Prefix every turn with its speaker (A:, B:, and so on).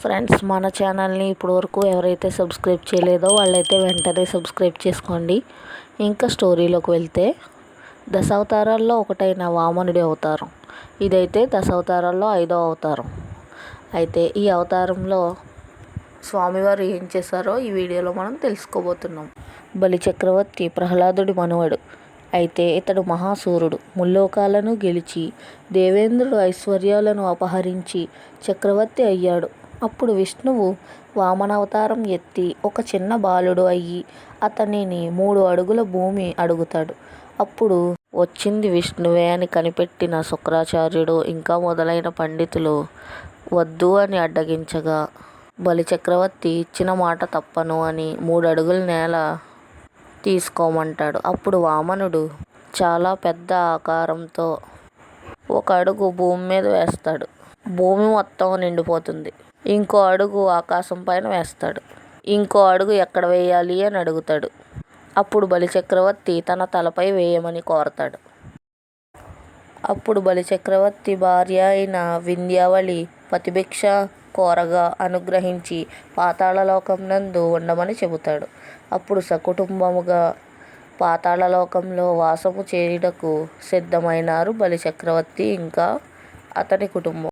A: Friends, మన ఛానల్ని ఇప్పటివరకు ఎవరైతే సబ్స్క్రైబ్ చేయలేదో వాళ్ళైతే వెంటనే సబ్స్క్రైబ్ చేసుకోండి. ఇంకా స్టోరీలోకి వెళ్తే, దశావతారాల్లో ఒకటైన వామనుడి అవతారం. ఇదైతే దశావతారాల్లో 5వ అవతారం. అయితే ఈ అవతారంలో స్వామివారు ఏం చేశారో ఈ వీడియోలో మనం తెలుసుకోబోతున్నాం. బలిచక్రవర్తి ప్రహ్లాదుడి మనవడు. అయితే ఇతడు మహాసూరుడు. ముల్లోకాలను గెలిచి దేవేంద్రుడు ఐశ్వర్యాలను అపహరించి చక్రవర్తి అయ్యాడు. అప్పుడు విష్ణువు వామనావతారం ఎత్తి ఒక చిన్న బాలుడు అయ్యి అతనిని 3 అడుగుల భూమి అడుగుతాడు. అప్పుడు వచ్చింది విష్ణువే అని కనిపెట్టిన శుక్రాచార్యుడు ఇంకా మొదలైన పండితులు వద్దు అని అడ్డగించగా, బలిచక్రవర్తి ఇచ్చిన మాట తప్పను అని 3 అడుగుల నేల తీసుకోమంటాడు. అప్పుడు వామనుడు చాలా పెద్ద ఆకారంతో 1 అడుగు భూమి మీద వేస్తాడు. భూమి మొత్తం నిండిపోతుంది. ఇంకో అడుగు ఆకాశం పైన వేస్తాడు. ఇంకో అడుగు ఎక్కడ వేయాలి అని అడుగుతాడు. అప్పుడు బలిచక్రవర్తి తన తలపై వేయమని కోరతాడు. అప్పుడు బలిచక్రవర్తి భార్య అయిన వింధ్యావళి పతిభిక్ష కోరగా అనుగ్రహించి పాతాళలోకం నందు ఉండమని చెబుతాడు. అప్పుడు సకుటుంబముగా పాతాళలోకంలో వాసము చేయుటకు సిద్ధమైనారు బలిచక్రవర్తి ఇంకా అతని కుటుంబం.